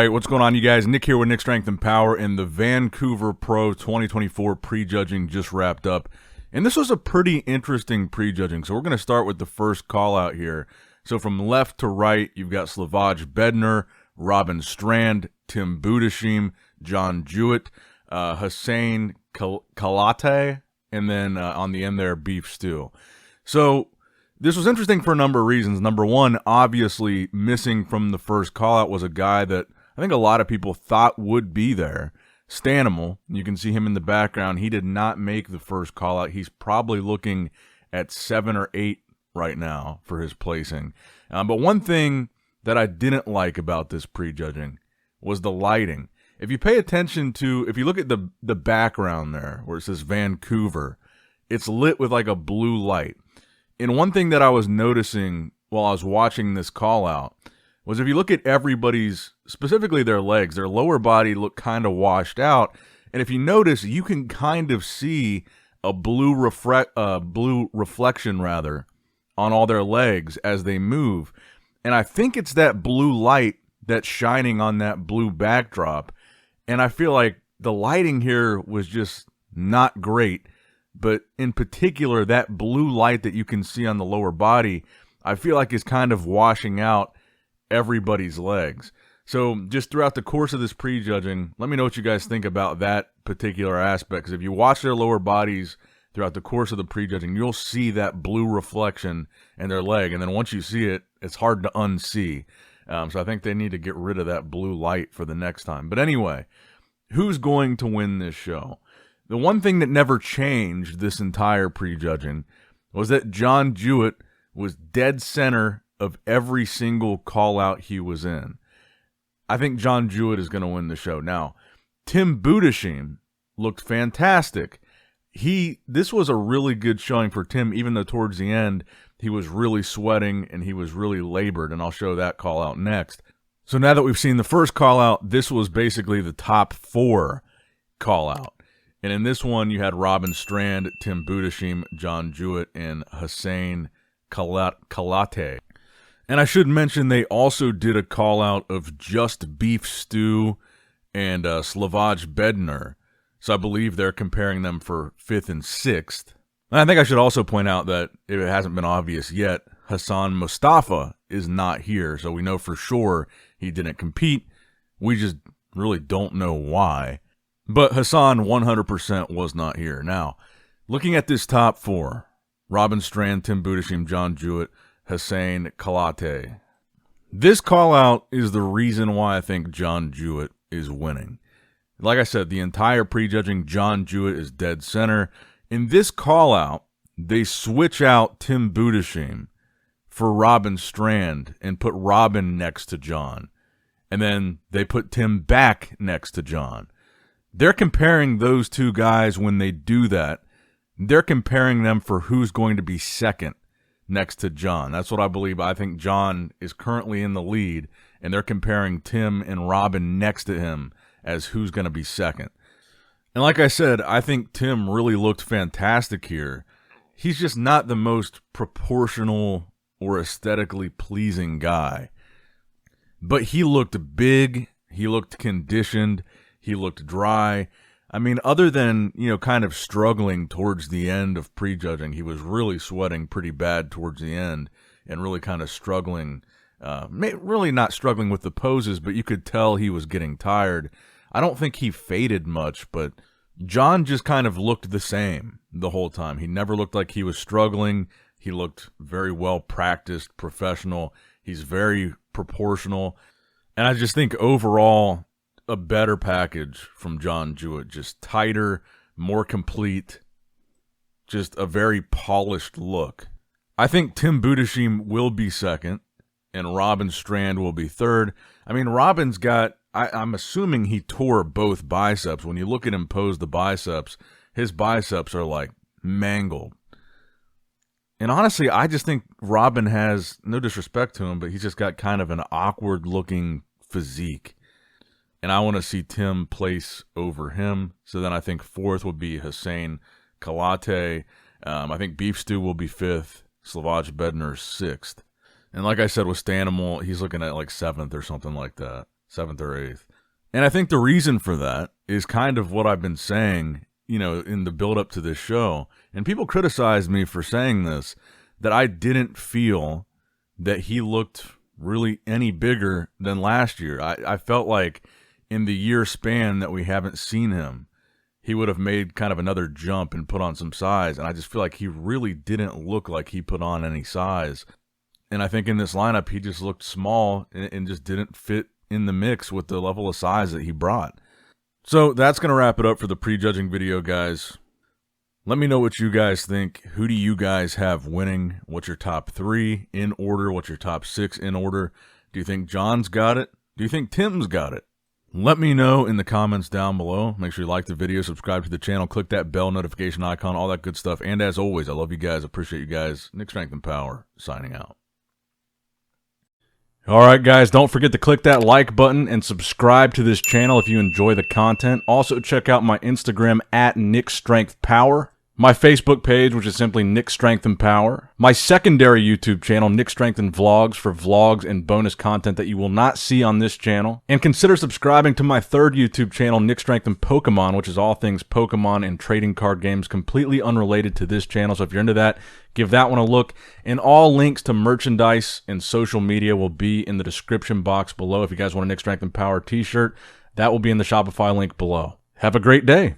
right, what's going on, you guys? Nick here with Nick Strength and Power, and the Vancouver Pro 2024 prejudging just wrapped up. And this was a pretty interesting prejudging, so we're going to start with the first call out here. So from left to right, you've got Slavoj Bednar, Robin Strand, Tim Budashim, John Jewett, Hussein Kalate, and then on the end there, Beef Stew. So this was interesting for a number of reasons. Number one, obviously missing from the first call out was a guy that I think a lot of people thought would be there. Stanimal, you can see him in the background. He did not make the first call out. He's probably looking at 7 or 8 right now for his placing. But one thing that I didn't like about this prejudging was the lighting. If you pay attention to, if you look at the background there where it says Vancouver, it's lit with like a blue light. And one thing that I was noticing while I was watching this call out was if you look at everybody's, specifically their legs, their lower body looked kind of washed out. And if you notice, you can kind of see a blue reflection rather on all their legs as they move. And I think it's that blue light that's shining on that blue backdrop. And I feel like the lighting here was just not great. But in particular, that blue light that you can see on the lower body, I feel like is kind of washing out everybody's legs. So just throughout the course of this prejudging, let me know what you guys think about that particular aspect. Because if you watch their lower bodies throughout the course of the prejudging, you'll see that blue reflection in their leg. And then once you see it, it's hard to unsee. So I think they need to get rid of that blue light for the next time. But anyway, who's going to win this show? The one thing that never changed this entire prejudging was that John Jewett was dead center of every single call-out he was in. I think John Jewett is going to win the show. Now, Tim Budashim looked fantastic. This was a really good showing for Tim, even though towards the end he was really sweating and he was really labored, and I'll show that call-out next. So now that we've seen the first call-out, this was basically the top 4 call-out. And in this one, you had Robin Strand, Tim Budashim, John Jewett, and Hussein Kalate. And I should mention they also did a call-out of just Beef Stew and Slavoj Bednar. So I believe they're comparing them for 5th and 6th. And I think I should also point out that, if it hasn't been obvious yet, Hassan Mustafa is not here. So we know for sure he didn't compete. We just really don't know why. But Hassan 100% was not here. Now, looking at this top 4, Robin Strand, Tim Budashim, John Jewett, Hussein Kalate. This call-out is the reason why I think John Jewett is winning. Like I said, the entire prejudging, John Jewett is dead center. In this call-out, they switch out Tim Budashim for Robin Strand and put Robin next to John. And then they put Tim back next to John. They're comparing those two guys when they do that. They're comparing them for who's going to be second next to John. That's what I believe. I think John is currently in the lead, and they're comparing Tim and Robin next to him as who's going to be second. And like I said, I think Tim really looked fantastic here. He's just not the most proportional or aesthetically pleasing guy. But he looked big. He looked conditioned. He looked dry. I mean, other than, kind of struggling towards the end of prejudging, he was really sweating pretty bad towards the end and really kind of struggling, really not struggling with the poses, but you could tell he was getting tired. I don't think he faded much, but John just kind of looked the same the whole time. He never looked like he was struggling. He looked very well practiced, professional. He's very proportional. And I just think overall, a better package from John Jewett, just tighter, more complete, just a very polished look. I think Tim Budashim will be second, and Robin Strand will be third. I mean, Robin's got, I'm assuming he tore both biceps. When you look at him pose the biceps, his biceps are like mangled. And honestly, I just think Robin has, no disrespect to him, but he's just got kind of an awkward looking physique. And I want to see Tim place over him. So then I think 4th would be Hussein Kalate. I think Beef Stew will be 5th. Slavoj Bednar 6th. And like I said with Stanimal, he's looking at like 7th or something like that. 7th or 8th. And I think the reason for that is kind of what I've been saying, you know, in the build up to this show. And people criticize me for saying this, that I didn't feel that he looked really any bigger than last year. I felt like in the year span that we haven't seen him, he would have made kind of another jump and put on some size. And I just feel like he really didn't look like he put on any size. And I think in this lineup, he just looked small and just didn't fit in the mix with the level of size that he brought. So that's going to wrap it up for the prejudging video, guys. Let me know what you guys think. Who do you guys have winning? What's your top 3 in order? What's your top 6 in order? Do you think John's got it? Do you think Tim's got it? Let me know in the comments down below. Make sure you like the video, subscribe to the channel, click that bell notification icon, all that good stuff. And as always, I love you guys, appreciate you guys. Nick Strength and Power, signing out. All right, guys, don't forget to click that like button and subscribe to this channel if you enjoy the content. Also, check out my Instagram at NICKS&P, my Facebook page, which is simply Nick Strength and Power, my secondary YouTube channel, Nick Strength and Vlogs, for vlogs and bonus content that you will not see on this channel. And consider subscribing to my third YouTube channel, Nick Strength and Pokemon, which is all things Pokemon and trading card games, completely unrelated to this channel. So if you're into that, give that one a look. And all links to merchandise and social media will be in the description box below. If you guys want a Nick Strength and Power t-shirt, that will be in the Shopify link below. Have a great day.